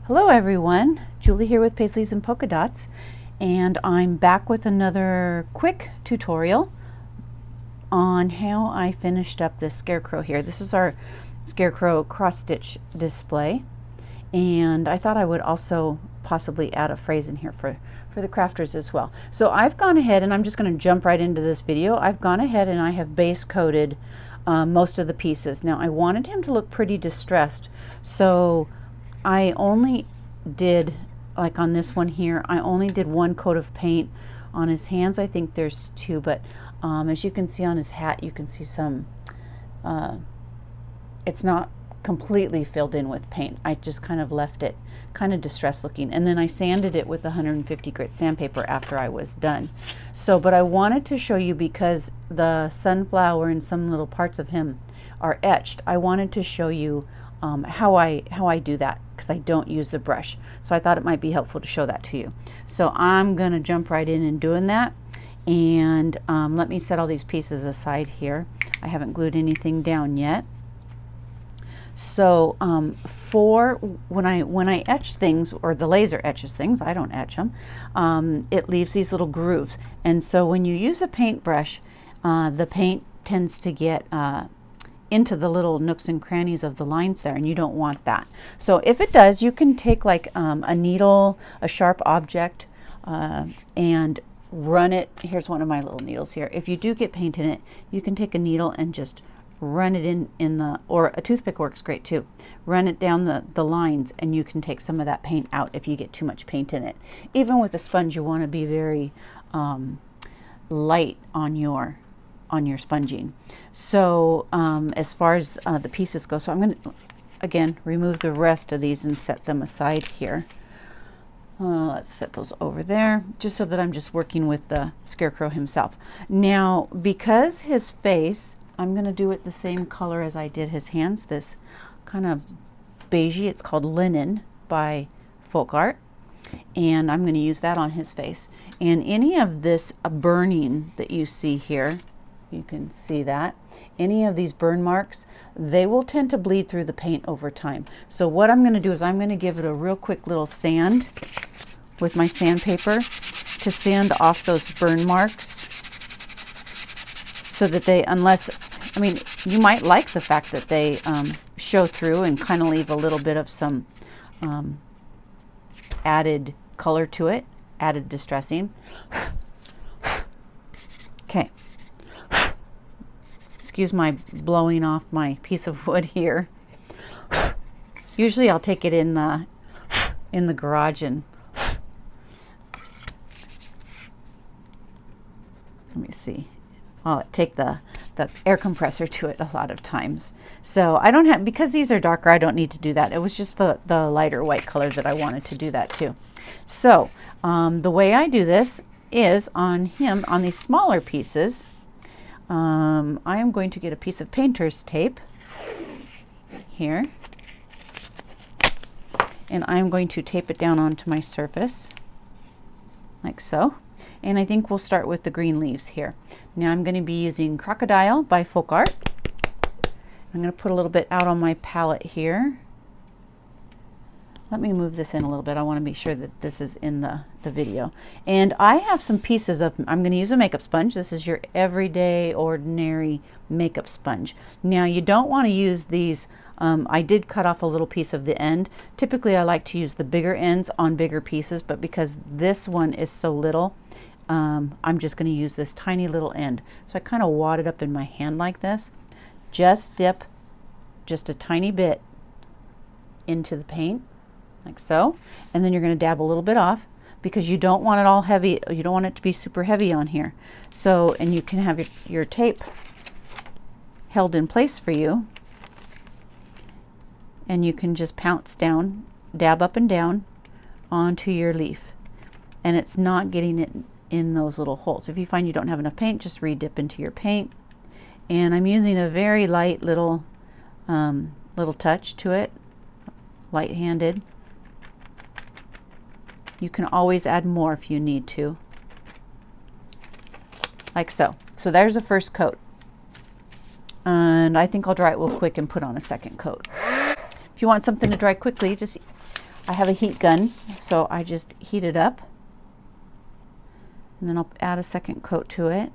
Hello everyone, Julie here with Paisleys and Polka Dots, and I'm back with another quick tutorial on how I finished up this scarecrow here. This is our scarecrow cross stitch display, and I thought I would also possibly add a phrase in here for the crafters as well. So I've gone ahead, and I'm just going to jump right into this video. I've gone ahead and I have base coated most of the pieces. Now I wanted him to look pretty distressed, so I only did, like on this one here, I only did one coat of paint. On his hands I think there's two, but as you can see on his hat, you can see some, it's not completely filled in with paint. I just kind of left it kind of distressed looking, and then I sanded it with 150 grit sandpaper after I was done. So, but I wanted to show you, because the sunflower and some little parts of him are etched, I wanted to show you how I do that, because I don't use the brush. So I thought it might be helpful to show that to you. So I'm gonna jump right in and doing that, and let me set all these pieces aside here. I haven't glued anything down yet. So for when I etch things, or the laser etches things, I don't etch them, it leaves these little grooves, and so when you use a paintbrush, the paint tends to get into the little nooks and crannies of the lines there, and you don't want that. So if it does, you can take like a needle, a sharp object, and run it. Here's one of my little needles here. If you do get paint in it, you can take a needle and just run it in the, or a toothpick works great too. Run it down the lines, and you can take some of that paint out if you get too much paint in it. Even with a sponge, you want to be very light on your sponging. So as far as the pieces go, so I'm going to again remove the rest of these and set them aside here. Let's set those over there, just so that I'm just working with the scarecrow himself. Now, because his face, I'm going to do it the same color as I did his hands, this kind of beigey. It's called Linen by Folk Art, and I'm going to use that on his face. And any of this burning that you see here, you can see that any of these burn marks, they will tend to bleed through the paint over time. So what I'm going to do is I'm going to give it a real quick little sand with my sandpaper to sand off those burn marks, so that they, unless, I mean, you might like the fact that they show through and kind of leave a little bit of some added color to it, added distressing. Okay. Excuse my blowing off my piece of wood here. Usually I'll take it in the garage and let me see. I'll take the air compressor to it a lot of times. So I don't have, because these are darker, I don't need to do that. It was just the lighter white color that I wanted to do that too. So the way I do this is on him, on these smaller pieces, I am going to get a piece of painter's tape here, and I'm going to tape it down onto my surface like so. And I think we'll start with the green leaves here. Now I'm going to be using Crocodile by Folk Art. I'm going to put a little bit out on my palette here. Let me move this in a little bit. I want to be sure that this is in the video. And I have some pieces of, I'm going to use a makeup sponge. This is your everyday, ordinary makeup sponge. Now you don't want to use these, I did cut off a little piece of the end. Typically I like to use the bigger ends on bigger pieces, but because this one is so little, I'm just going to use this tiny little end. So I kind of wad it up in my hand like this. Just dip just a tiny bit into the paint, like so, and then you're going to dab a little bit off, because you don't want it all heavy. You don't want it to be super heavy on here. So, and you can have your tape held in place for you, and you can just pounce down, dab up and down onto your leaf, and it's not getting it in those little holes. If you find you don't have enough paint, just re-dip into your paint. And I'm using a very light little touch to it, light-handed. You can always add more if you need to, like so. So there's the first coat, and I think I'll dry it real quick and put on a second coat. If you want something to dry quickly, just I have a heat gun, so I just heat it up. And then I'll add a second coat to it.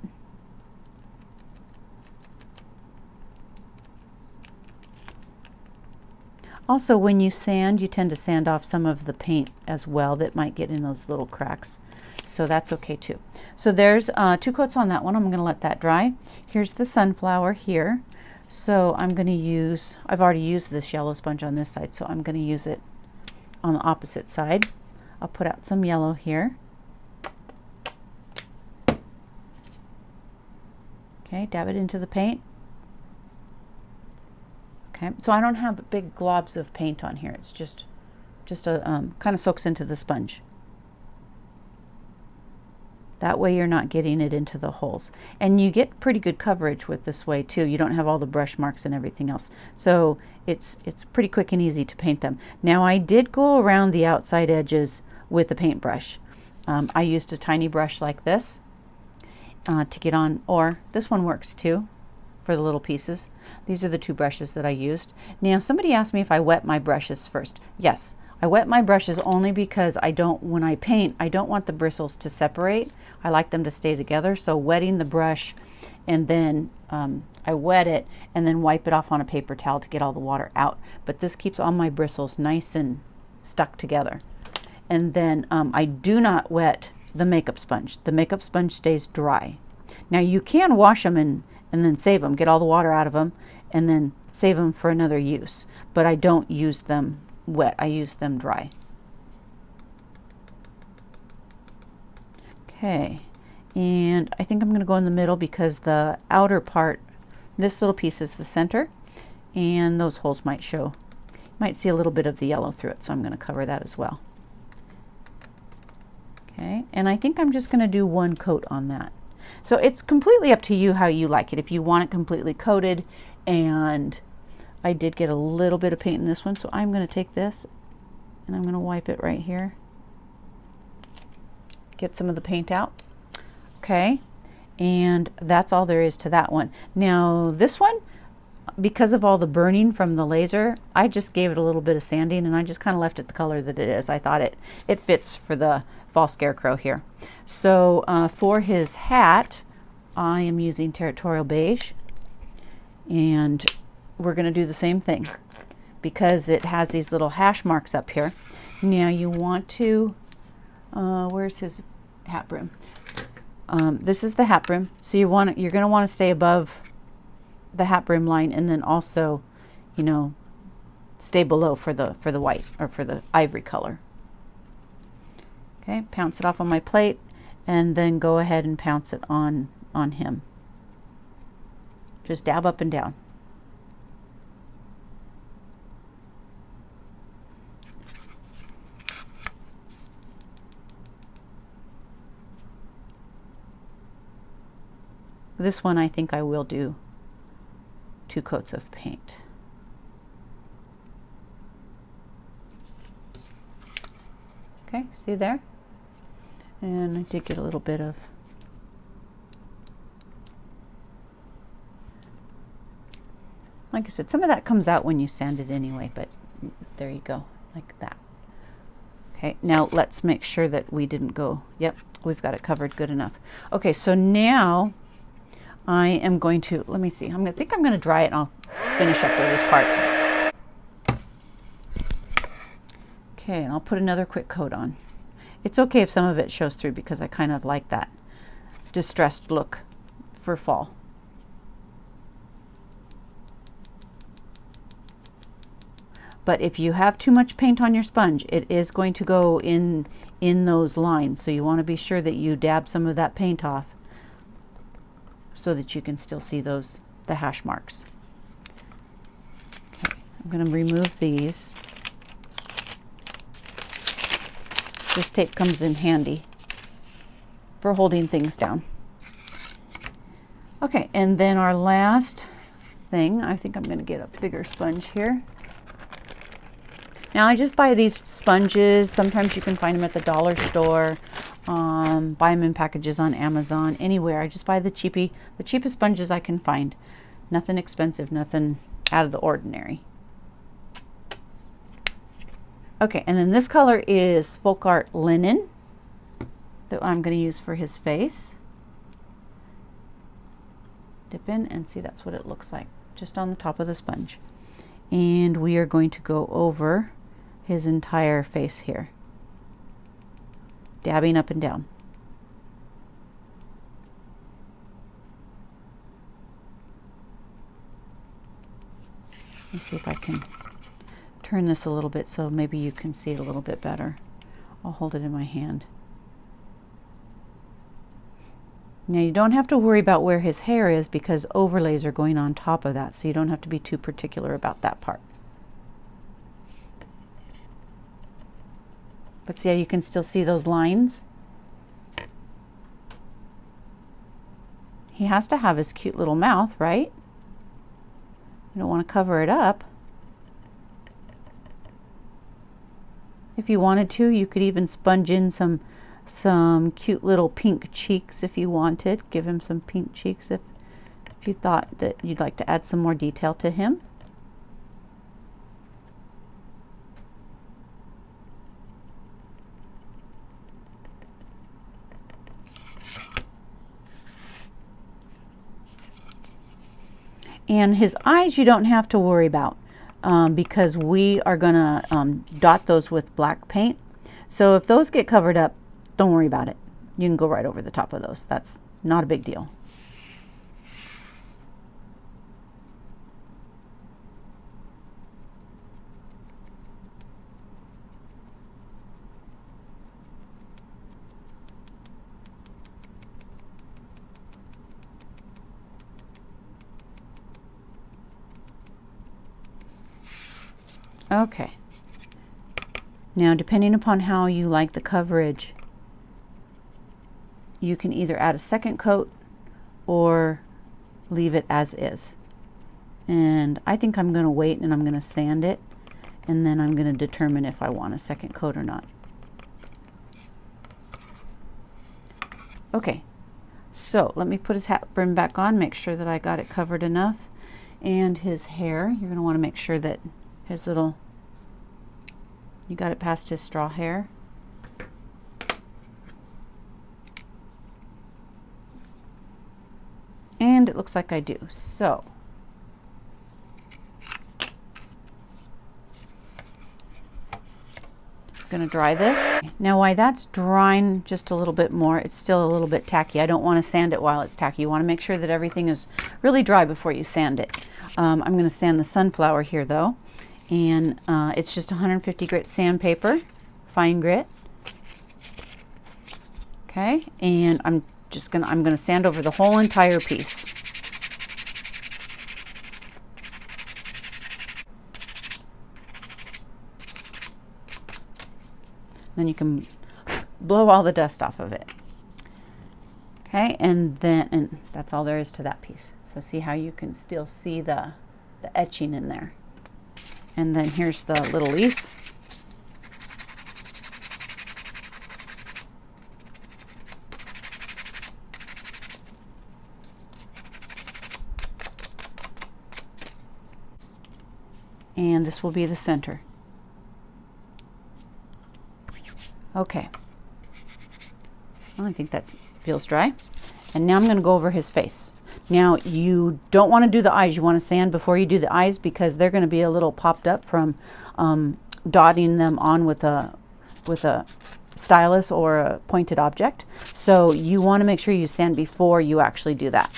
Also, when you sand, you tend to sand off some of the paint as well that might get in those little cracks. So that's okay too. So there's 2 coats on that one. I'm going to let that dry. Here's the sunflower here. So I'm going to use, I've already used this yellow sponge on this side, so I'm going to use it on the opposite side. I'll put out some yellow here. Okay, dab it into the paint. Okay, so I don't have big globs of paint on here. It's just a kind of soaks into the sponge. That way you're not getting it into the holes. And you get pretty good coverage with this way too. You don't have all the brush marks and everything else. So it's pretty quick and easy to paint them. Now I did go around the outside edges with a paintbrush. I used a tiny brush like this to get on, or this one works too for the little pieces. These are the 2 brushes that I used. Now somebody asked me if I wet my brushes first. Yes, I wet my brushes only because when I paint, I don't want the bristles to separate. I like them to stay together. So wetting the brush, and then I wet it and then wipe it off on a paper towel to get all the water out. But this keeps all my bristles nice and stuck together. And then I do not wet the makeup sponge. The makeup sponge stays dry. Now you can wash them and then save them, get all the water out of them, and then save them for another use. But I don't use them wet. I use them dry. Okay, and I think I'm going to go in the middle because the outer part, this little piece is the center, and those holes might show. You might see a little bit of the yellow through it, so I'm going to cover that as well. Okay, and I think I'm just going to do 1 coat on that. So it's completely up to you how you like it. If you want it completely coated, and I did get a little bit of paint in this one, so I'm going to take this and I'm going to wipe it right here. Get some of the paint out. Okay, and that's all there is to that one. Now this one, because of all the burning from the laser, I just gave it a little bit of sanding and I just kind of left it the color that it is. I thought it fits for the Fall Scarecrow here. So for his hat, I am using Territorial Beige, and we're going to do the same thing because it has these little hash marks up here. Now you want to, where's his hat brim? This is the hat brim, so you're going to want to stay above the hat brim line, and then also, you know, stay below for the white, or for the ivory color. Okay, pounce it off on my plate, and then go ahead and pounce it on him. Just dab up and down. This one I think I will do 2 coats of paint. Okay, see there? And I did get a little bit of like I said, some of that comes out when you sand it anyway, but there you go, like that. Okay, now let's make sure that we didn't go, yep, we've got it covered good enough. Okay, so now I am going to, let me see, I think I'm going to dry it and I'll finish up with this part. Okay, and I'll put another quick coat on. It's okay if some of it shows through because I kind of like that distressed look for fall. But if you have too much paint on your sponge, it is going to go in those lines. So you want to be sure that you dab some of that paint off so that you can still see the hash marks. Okay, I'm going to remove these. This tape comes in handy for holding things down. Okay, and then our last thing, I think I'm going to get a bigger sponge here. Now I just buy these sponges. Sometimes you can find them at the dollar store. Buy them in packages on Amazon, anywhere. I just buy the cheapest sponges I can find. Nothing expensive, nothing out of the ordinary. Okay, and then this color is Folk Art Linen that I'm going to use for his face. Dip in and see, that's what it looks like, just on the top of the sponge. And we are going to go over his entire face here, dabbing up and down. Let me see if I can turn this a little bit so maybe you can see it a little bit better. I'll hold it in my hand. Now you don't have to worry about where his hair is because overlays are going on top of that, so you don't have to be too particular about that part. But see how you can still see those lines? He has to have his cute little mouth, right? You don't want to cover it up. If you wanted to, you could even sponge in some cute little pink cheeks if you wanted. Give him some pink cheeks if you thought that you'd like to add some more detail to him. And his eyes you don't have to worry about because we are going to dot those with black paint. So if those get covered up, don't worry about it. You can go right over the top of those. That's not a big deal. Okay. Now, depending upon how you like the coverage, you can either add a second coat or leave it as is. And I think I'm going to wait and I'm going to sand it, and then I'm going to determine if I want a second coat or not. Okay, so let me put his hat brim back on, make sure that I got it covered enough. And his hair, you're going to want to make sure that his little, you got it past his straw hair. And it looks like I do. So I'm going to dry this. Now while that's drying just a little bit more, it's still a little bit tacky. I don't want to sand it while it's tacky. You want to make sure that everything is really dry before you sand it. I'm going to sand the sunflower here though. And it's just 150 grit sandpaper, fine grit. Okay, and I'm gonna sand over the whole entire piece. Then you can blow all the dust off of it. Okay, and that's all there is to that piece. So see how you can still see the etching in there. And then here's the little leaf. And this will be the center. Okay. Well, I think that feels dry. And now I'm going to go over his face. Now you don't want to do the eyes. You want to sand before you do the eyes because they're going to be a little popped up from dotting them on with a stylus or a pointed object. So you want to make sure you sand before you actually do that.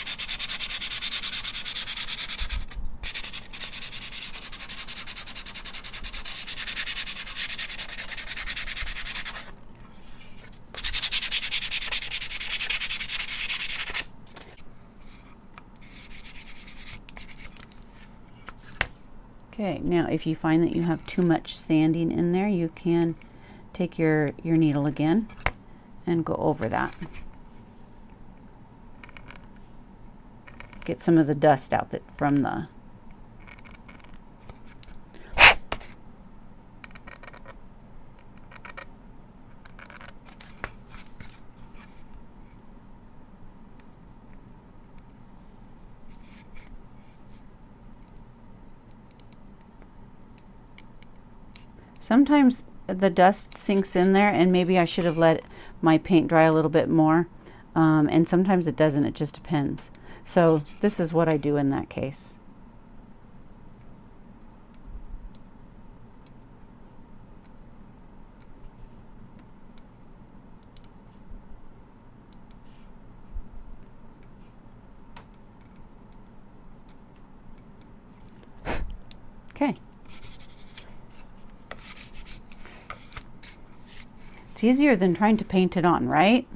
Okay, now if you find that you have too much sanding in there, you can take your needle again and go over that. Get some of the dust out from the Sometimes the dust sinks in there, and maybe I should have let my paint dry a little bit more. And sometimes it doesn't, it just depends. So this is what I do in that case. Okay. It's easier than trying to paint it on, right?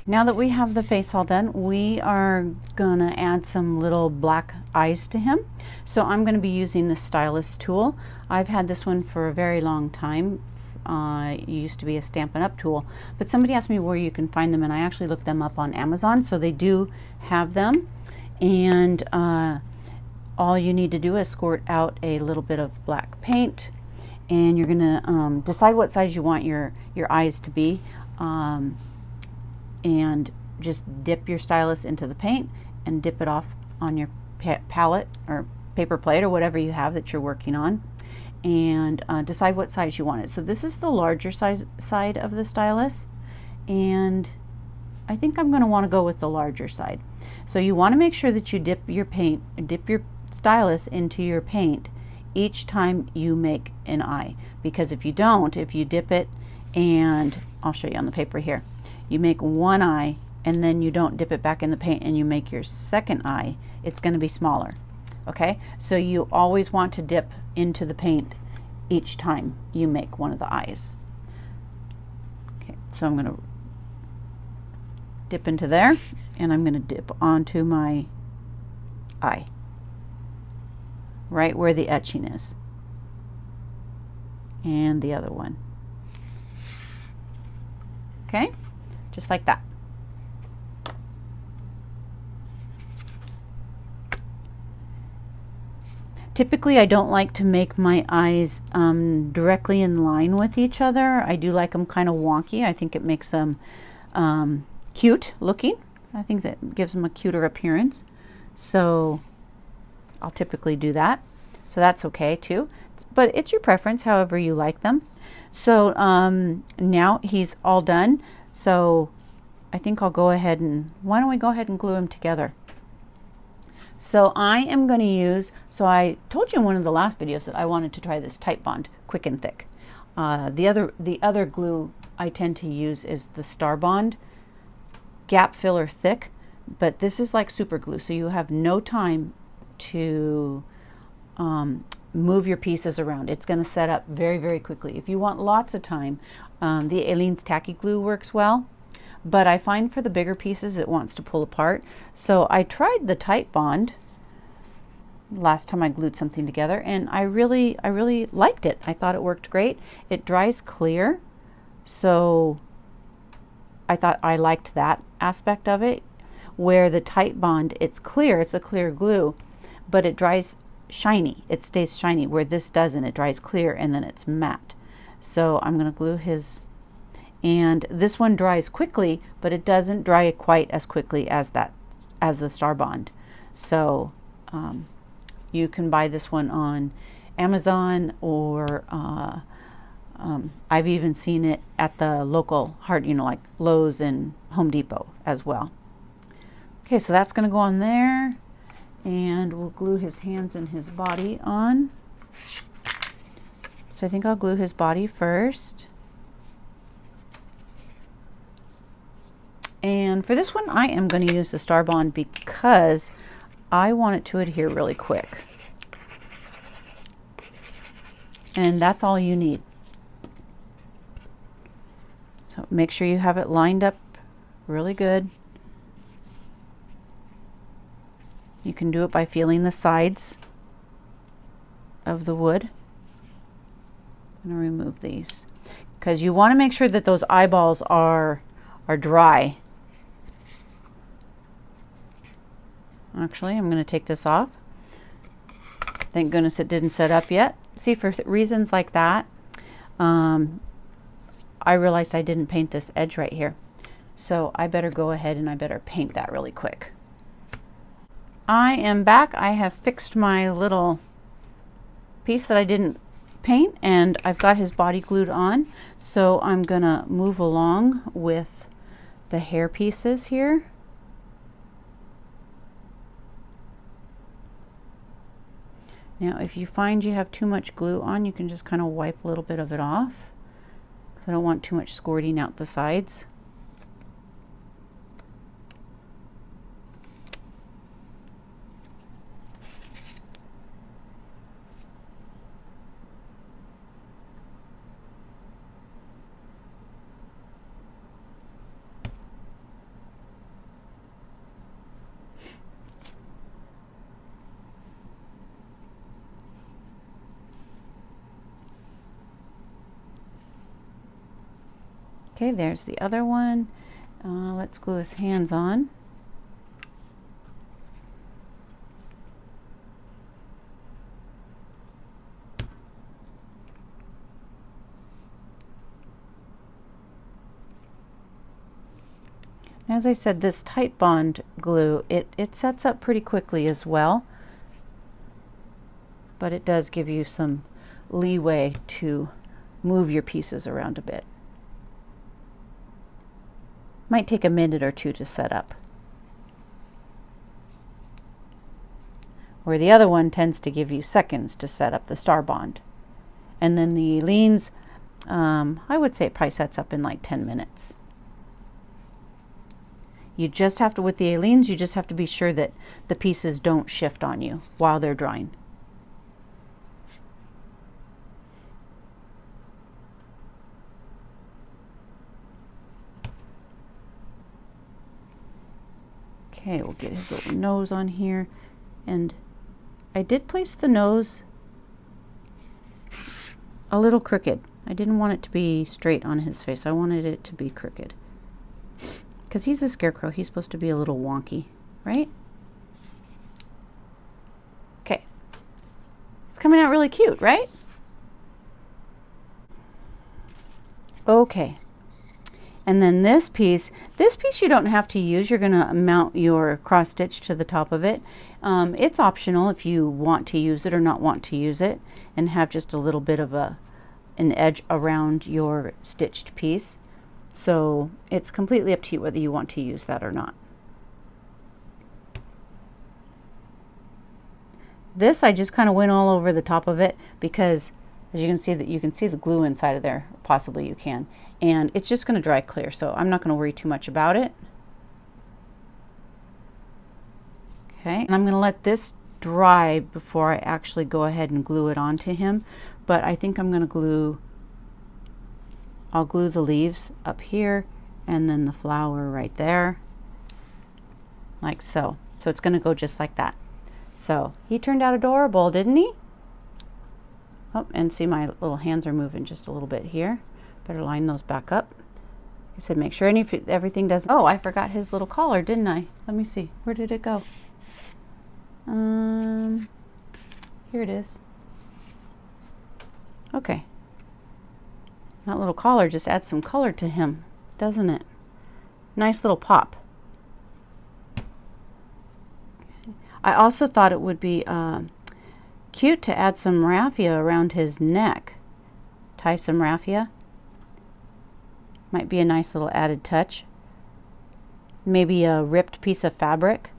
Now that we have the face all done, we are gonna add some little black eyes to him. So I'm gonna be using the stylus tool. I've had this one for a very long time. It used to be a Stampin' Up tool, but somebody asked me where you can find them, and I actually looked them up on Amazon, so they do have them. And all you need to do is squirt out a little bit of black paint, and you're gonna decide what size you want your eyes to be, and just dip your stylus into the paint and dip it off on your palette or paper plate or whatever you have that you're working on, and decide what size you want it. So this is the larger side of the stylus, and I think I'm going to want to go with the larger side. So you want to make sure that you dip your stylus into your paint each time you make an eye, because if you don't, if you dip it, and I'll show you on the paper here, you make one eye and then you don't dip it back in the paint and you make your second eye, it's going to be smaller. Okay, so you always want to dip into the paint each time you make one of the eyes. Okay, so I'm going to dip into there, and I'm going to dip onto my eye, right where the etching is, and the other one. Okay, just like that. Typically I don't like to make my eyes directly in line with each other. I do like them kind of wonky. I think it makes them cute looking. I think that gives them a cuter appearance. So I'll typically do that. So that's okay too. But it's your preference, however you like them. So now he's all done. So I think I'll go ahead and, why don't we go ahead and glue them together? So I am going to use, so I told you in one of the last videos that I wanted to try this Titebond Quick and Thick. The other glue I tend to use is the Starbond Gap Filler Thick, but this is like super glue, so you have no time to move your pieces around. It's going to set up very, very quickly. If you want lots of time, the Aleene's Tacky Glue works well. But I find for the bigger pieces it wants to pull apart. So I tried the Titebond last time I glued something together, and I really liked it. I thought it worked great. It dries clear, so I thought I liked that aspect of it. Where the Titebond, it's clear, it's a clear glue, but it dries shiny. It stays shiny, where this doesn't. It dries clear and then it's matte. So I'm going to glue his. And this one dries quickly, but it doesn't dry quite as quickly as the Starbond. So you can buy this one on Amazon, or I've even seen it at the local like Lowe's and Home Depot as well. Okay, so that's going to go on there, and we'll glue his hands and his body on. So I think I'll glue his body first. And for this one, I am going to use the Starbond because I want it to adhere really quick. And that's all you need. So make sure you have it lined up really good. You can do it by feeling the sides of the wood. I'm going to remove these because you want to make sure that those eyeballs are dry. Actually, I'm going to take this off. Thank goodness it didn't set up yet. See, for reasons like that, I realized I didn't paint this edge right here. So I better go ahead and I better paint that really quick. I am back. I have fixed my little piece that I didn't paint and I've got his body glued on. So I'm gonna move along with the hair pieces here. Now, if you find you have too much glue on, you can just kind of wipe a little bit of it off, because I don't want too much squirting out the sides. Okay, there's the other one. Let's glue his hands on. As I said, this tight bond glue, it sets up pretty quickly as well, but it does give you some leeway to move your pieces around a bit. Might take a minute or two to set up. Where the other one tends to give you seconds to set up the star bond. And then the Aleene's, I would say it probably sets up in like 10 minutes. You just have to, with the Aleene's, you just have to be sure that the pieces don't shift on you while they're drying. Okay, we'll get his little nose on here. And I did place the nose a little crooked. I didn't want it to be straight on his face. I wanted it to be crooked. Because he's a scarecrow, he's supposed to be a little wonky, right? Okay. It's coming out really cute, right? Okay. And then this piece you don't have to use. You're going to mount your cross stitch to the top of it. It's optional if you want to use it or not want to use it, and have just a little bit of an edge around your stitched piece. So it's completely up to you whether you want to use that or not. This I just kind of went all over the top of it because, as you can see the glue inside of there, possibly you can, and it's just going to dry clear, so I'm not going to worry too much about it. Okay, and I'm going to let this dry before I actually go ahead and glue it onto him, but I think I'm going to I'll glue the leaves up here and then the flower right there, like so. So it's going to go just like that. So he turned out adorable, didn't he? Oh, and see, my little hands are moving just a little bit here. Better line those back up. I said make sure everything doesn't... Oh, I forgot his little collar, didn't I? Let me see. Where did it go? Here it is. Okay. That little collar just adds some color to him, doesn't it? Nice little pop. I also thought it would be cute to add some raffia around his neck. Tie some raffia. Might be a nice little added touch. Maybe a ripped piece of fabric.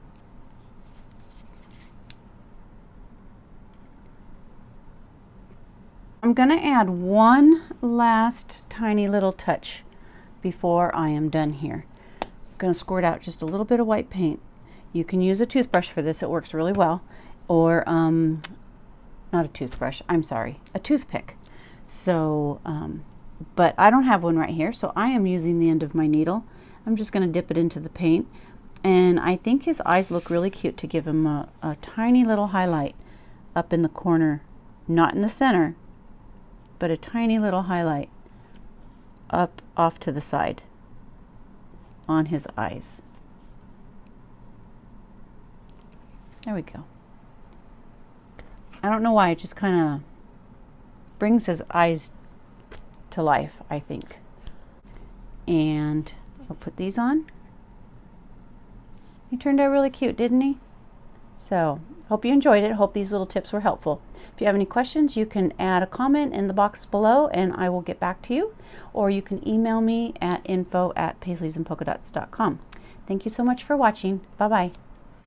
I'm going to add one last tiny little touch before I am done here. I'm going to squirt out just a little bit of white paint. You can use a toothbrush for this, it works really well. Or, not a toothbrush, I'm sorry, a toothpick. So, but I don't have one right here, so I am using the end of my needle. I'm just going to dip it into the paint. And I think his eyes look really cute to give him a tiny little highlight up in the corner, not in the center, but a tiny little highlight up off to the side on his eyes. There we go. I don't know why, it just kind of brings his eyes to life, I think. And I'll put these on. He turned out really cute, didn't he? So Hope you enjoyed it. Hope these little tips were helpful. If you have any questions, you can add a comment in the box below and I will get back to you. Or you can email me at info@paisleysandpolkadots.com. Thank you so much for watching. Bye-bye.